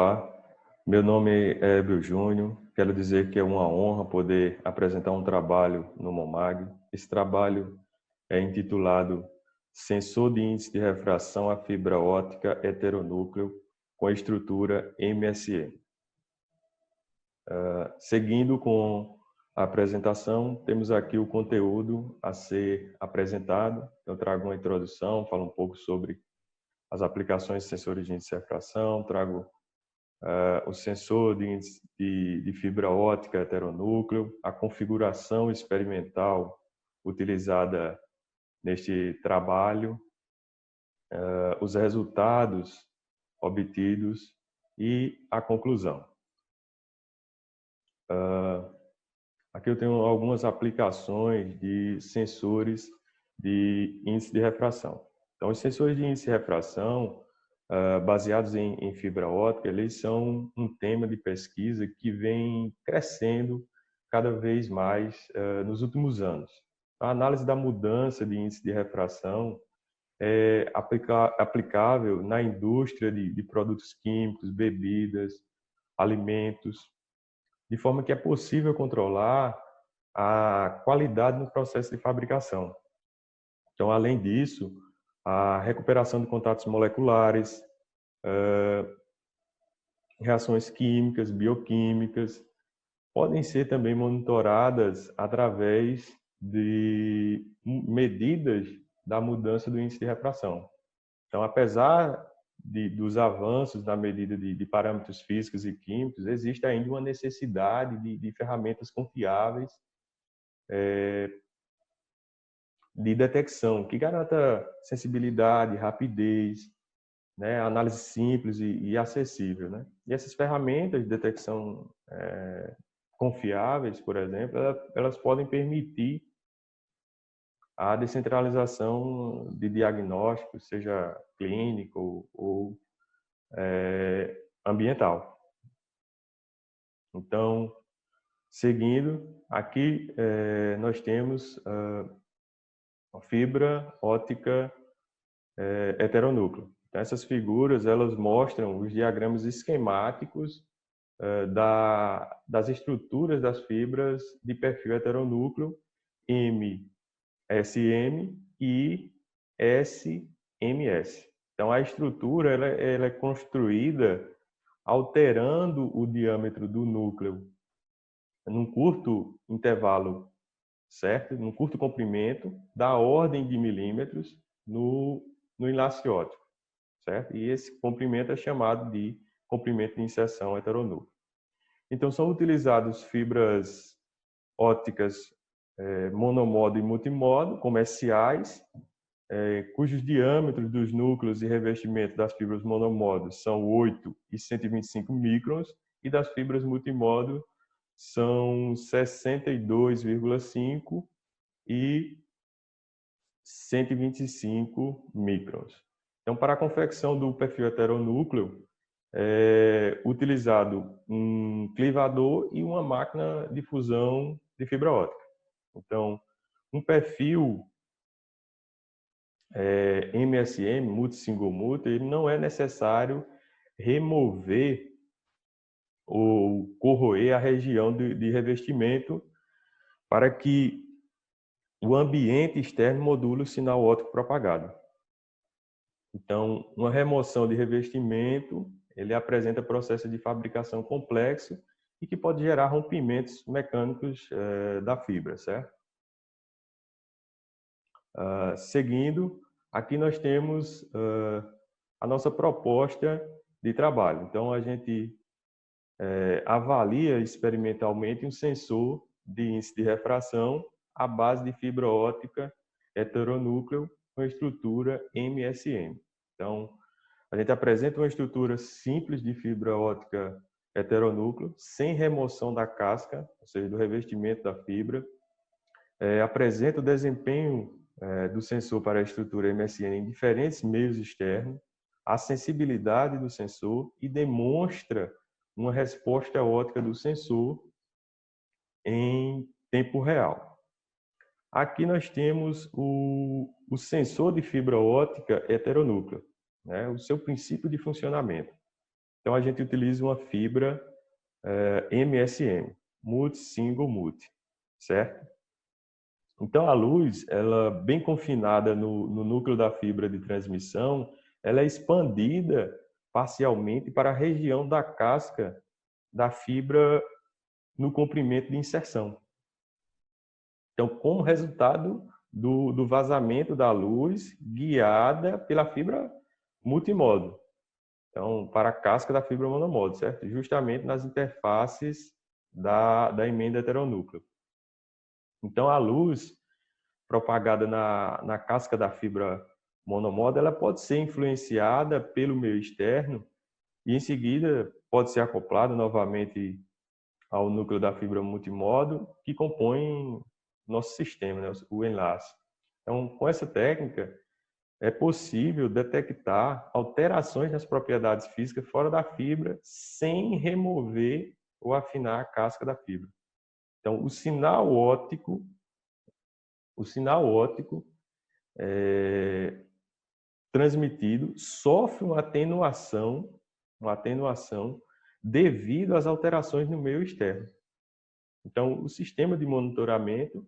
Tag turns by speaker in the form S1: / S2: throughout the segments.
S1: Olá, meu nome é Ebel Júnior. Quero dizer que é uma honra poder apresentar um trabalho no MOMAG. Esse trabalho é intitulado Sensor de índice de refração à fibra óptica heteronúcleo com estrutura MSE. Seguindo com a apresentação, temos aqui o conteúdo a ser apresentado. Eu trago uma introdução, falo um pouco sobre as aplicações de sensores de índice de refração, trago o sensor de índice de fibra óptica heteronúcleo, a configuração experimental utilizada neste trabalho, os resultados obtidos e a conclusão. Aqui eu tenho algumas aplicações de sensores de índice de refração. Então, os sensores de índice de refração, baseados em fibra óptica, eles são um tema de pesquisa que vem crescendo cada vez mais nos últimos anos. A análise da mudança de índice de refração é aplicável na indústria de produtos químicos, bebidas, alimentos, de forma que é possível controlar a qualidade no processo de fabricação. Então, além disso, a recuperação de contatos moleculares, reações químicas, bioquímicas, podem ser também monitoradas através de medidas da mudança do índice de refração. Então, apesar dos avanços na medida de parâmetros físicos e químicos, existe ainda uma necessidade de ferramentas confiáveis de detecção, que garanta sensibilidade, rapidez, né, análise simples e acessível, né? E essas ferramentas de detecção confiáveis, por exemplo, elas podem permitir a descentralização de diagnóstico, seja clínico ou ambiental. Então, seguindo, aqui nós temos a fibra óptica heteronúcleo. Então, essas figuras elas mostram os diagramas esquemáticos das estruturas das fibras de perfil heteronúcleo MSM e SMS. Então, a estrutura ela é construída alterando o diâmetro do núcleo num curto intervalo, certo? Num curto comprimento, da ordem de milímetros no enlace óptico, certo? E esse comprimento é chamado de comprimento de inserção heteronúcleo. Então, são utilizadas fibras ópticas monomodo e multimodo, comerciais, cujos diâmetros dos núcleos e revestimento das fibras monomodo são 8 e 125 microns e das fibras multimodo são 62,5 e 125 microns. Então, para a confecção do perfil heteronúcleo, é utilizado um clivador e uma máquina de fusão de fibra óptica. Então, um perfil MSM, multi-single multi, ele não é necessário remover ou corroer a região de revestimento para que o ambiente externo module o sinal óptico propagado. Então, uma remoção de revestimento, ele apresenta processo de fabricação complexo e que pode gerar rompimentos mecânicos da fibra, certo? Seguindo, aqui nós temos a nossa proposta de trabalho. Então, a gente avalia experimentalmente um sensor de índice de refração à base de fibra óptica heteronúcleo com estrutura MSM. Então, a gente apresenta uma estrutura simples de fibra óptica heteronúcleo, sem remoção da casca, ou seja, do revestimento da fibra. Apresenta o desempenho do sensor para a estrutura MSM em diferentes meios externos, a sensibilidade do sensor e demonstra uma resposta óptica do sensor em tempo real. Aqui nós temos o sensor de fibra óptica heteronúcleo, né? O seu princípio de funcionamento. Então, a gente utiliza uma fibra MSM, Multi-Single Multi, certo? Então, a luz, ela bem confinada no núcleo da fibra de transmissão, ela é expandida parcialmente para a região da casca da fibra no comprimento de inserção. Então, como resultado do vazamento da luz guiada pela fibra multimodo. Então, para a casca da fibra monomodo, certo? Justamente nas interfaces da emenda heteronúcleo. Então, a luz propagada na casca da fibra monomodo, ela pode ser influenciada pelo meio externo e, em seguida, pode ser acoplada novamente ao núcleo da fibra multimodo, que compõe nosso sistema, né, o enlace. Então, com essa técnica, é possível detectar alterações nas propriedades físicas fora da fibra sem remover ou afinar a casca da fibra. Então, o sinal óptico transmitido sofre uma atenuação devido às alterações no meio externo. Então, o sistema de monitoramento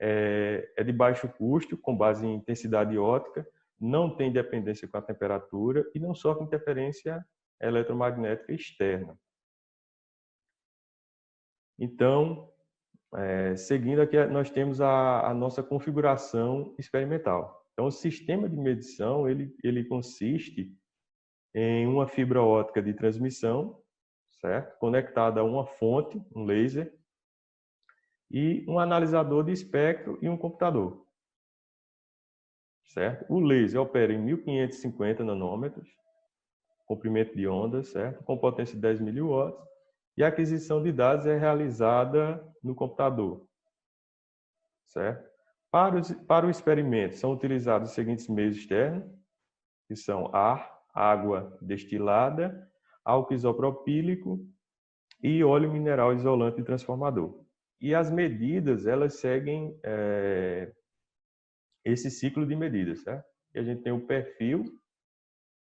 S1: é de baixo custo, com base em intensidade óptica, não tem dependência com a temperatura e não sofre interferência eletromagnética externa. Então, seguindo aqui, nós temos a nossa configuração experimental. Então, o sistema de medição, ele consiste em uma fibra óptica de transmissão, certo? Conectada a uma fonte, um laser, e um analisador de espectro e um computador, certo? O laser opera em 1550 nanômetros, comprimento de onda, certo? Com potência de 10 miliwatts, e a aquisição de dados é realizada no computador, certo? Para o experimento, são utilizados os seguintes meios externos, que são ar, água destilada, álcool isopropílico e óleo mineral isolante e transformador. E as medidas, elas seguem esse ciclo de medidas, certo? E a gente tem o perfil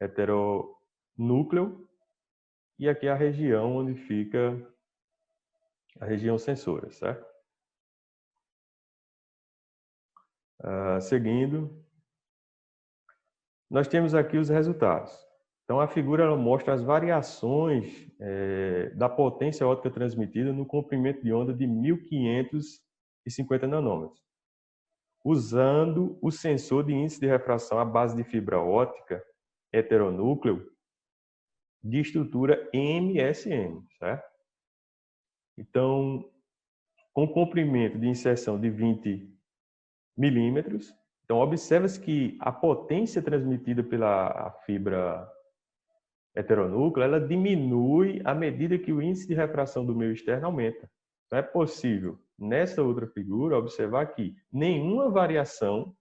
S1: heteronúcleo e aqui a região onde fica a região sensora, certo? Seguindo, nós temos aqui os resultados. Então, a figura ela mostra as variações da potência óptica transmitida no comprimento de onda de 1550 nanômetros, usando o sensor de índice de refração à base de fibra óptica heteronúcleo de estrutura MSM, certo? Então, com comprimento de inserção de 20 milímetros, então observa-se que a potência transmitida pela fibra heteronúcleo, ela diminui à medida que o índice de refração do meio externo aumenta. Então é possível, nessa outra figura, observar que nenhuma variação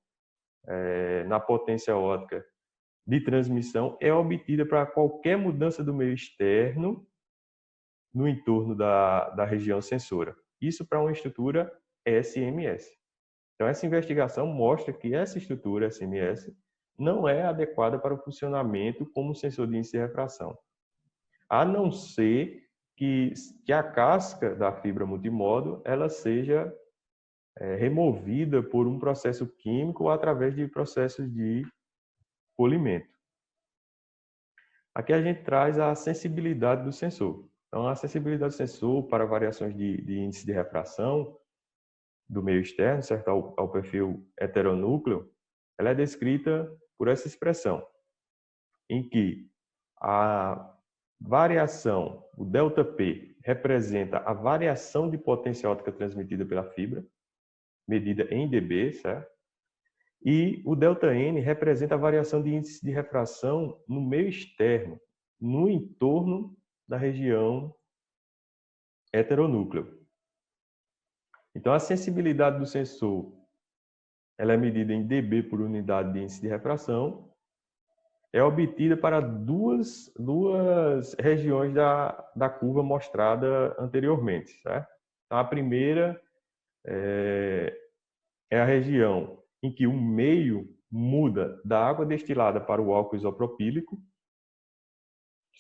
S1: na potência óptica de transmissão é obtida para qualquer mudança do meio externo no entorno da região sensora. Isso para uma estrutura SMS. Então, essa investigação mostra que essa estrutura SMS não é adequada para o funcionamento como sensor de índice de refração, a não ser que a casca da fibra multimodo ela seja removida por um processo químico ou através de processos de polimento. Aqui a gente traz a sensibilidade do sensor. Então, a sensibilidade do sensor para variações de índice de refração do meio externo, certo? Ao perfil heteronúcleo, ela é descrita por essa expressão, em que a variação, o ΔP, representa a variação de potência óptica transmitida pela fibra, medida em dB, certo? E o ΔN representa a variação de índice de refração no meio externo, no entorno da região heteronúcleo. Então, a sensibilidade do sensor ela é medida em dB por unidade de índice de refração, é obtida para duas regiões da curva mostrada anteriormente, certo? Então, a primeira é a região em que o meio muda da água destilada para o álcool isopropílico,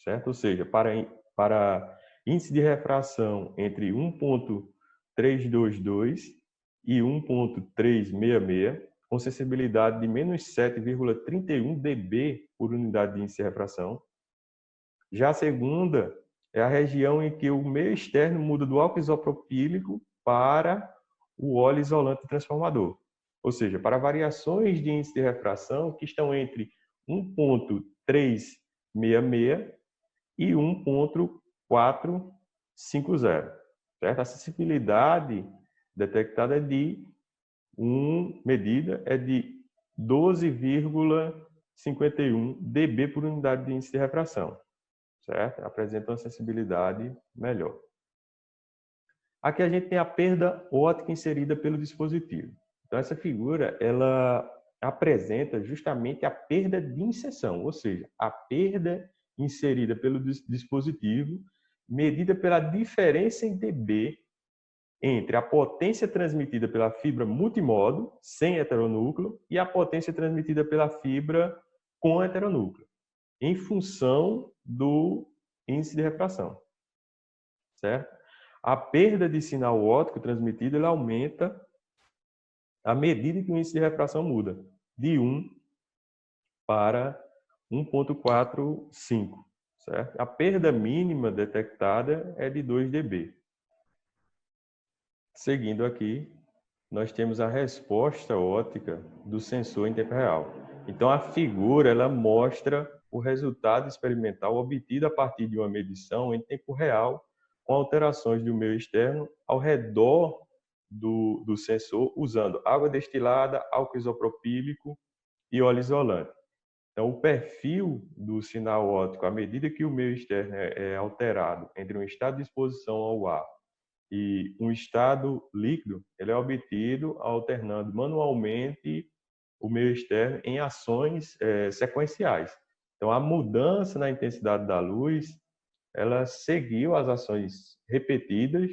S1: certo? Ou seja, para índice de refração entre 1,322 e 1,366, com sensibilidade de menos 7,31 dB por unidade de índice de refração. Já a segunda é a região em que o meio externo muda do álcool isopropílico para o óleo isolante transformador. Ou seja, para variações de índice de refração que estão entre 1,366 e 1,450. Certo? A sensibilidade detectada medida é de 12,51 dB por unidade de índice de refração. Certo? Apresenta uma sensibilidade melhor. Aqui a gente tem a perda óptica inserida pelo dispositivo. Então, essa figura, ela apresenta justamente a perda de inserção, ou seja, a perda inserida pelo dispositivo, medida pela diferença em dB entre a potência transmitida pela fibra multimodo, sem heteronúcleo, e a potência transmitida pela fibra com heteronúcleo, em função do índice de refração. Certo? A perda de sinal óptico transmitido ela aumenta à medida que o índice de refração muda, de 1 para 1,45. Certo? A perda mínima detectada é de 2 dB. Seguindo aqui, nós temos a resposta óptica do sensor em tempo real. Então, a figura ela mostra o resultado experimental obtido a partir de uma medição em tempo real, com alterações do meio externo ao redor do sensor, usando água destilada, álcool isopropílico e óleo isolante. Então, o perfil do sinal óptico, à medida que o meio externo é alterado entre um estado de exposição ao ar e um estado líquido, ele é obtido alternando manualmente o meio externo em ações sequenciais. Então, a mudança na intensidade da luz, ela seguiu as ações repetidas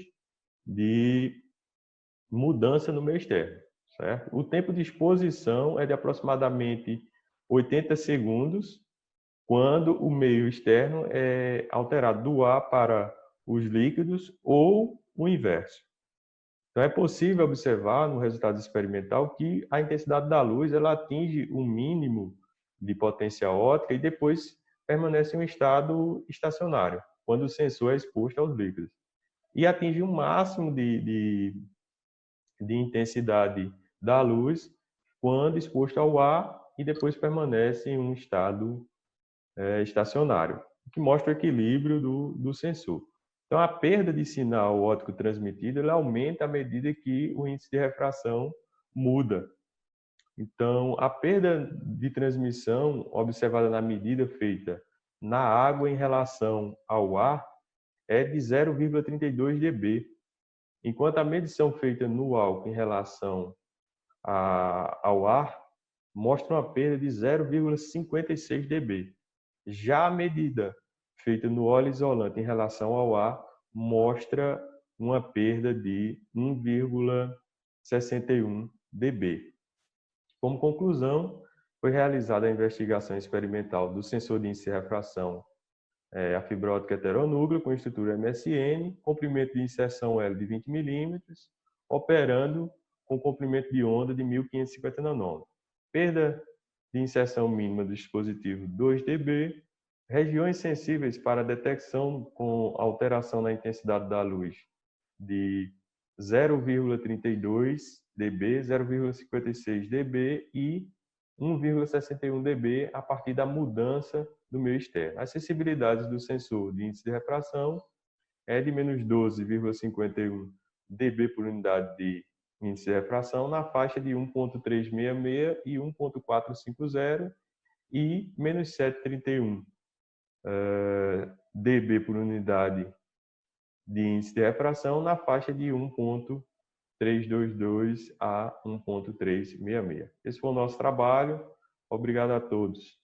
S1: de mudança no meio externo, certo? O tempo de exposição é de aproximadamente 80 segundos, quando o meio externo é alterado do ar para os líquidos ou o inverso. Então, é possível observar no resultado experimental que a intensidade da luz ela atinge um mínimo de potência óptica e depois permanece em um estado estacionário, quando o sensor é exposto aos líquidos. E atinge um máximo de intensidade da luz quando exposto ao ar e depois permanece em um estado estacionário, o que mostra o equilíbrio do sensor. Então, a perda de sinal óptico transmitido ela aumenta à medida que o índice de refração muda. Então, a perda de transmissão observada na medida feita na água em relação ao ar é de 0,32 dB, enquanto a medição feita no álcool em relação ao ar mostra uma perda de 0,56 dB. Já a medida feita no óleo isolante em relação ao ar mostra uma perda de 1,61 dB. Como conclusão, foi realizada a investigação experimental do sensor de índice de refração, a fibra óptica heteronúcleo com estrutura MSN, comprimento de inserção L de 20 mm, operando com comprimento de onda de 1550 nanômetros. Perda de inserção mínima do dispositivo 2 dB, regiões sensíveis para detecção com alteração na intensidade da luz de 0,32 dB, 0,56 dB e 1,61 dB a partir da mudança do meio externo. As sensibilidades do sensor de índice de refração é de menos 12,51 dB por unidade de índice de refração na faixa de 1,366 e 1,450 e menos 7,31 dB por unidade de índice de refração na faixa de 1,322 a 1,366. Esse foi o nosso trabalho. Obrigado a todos.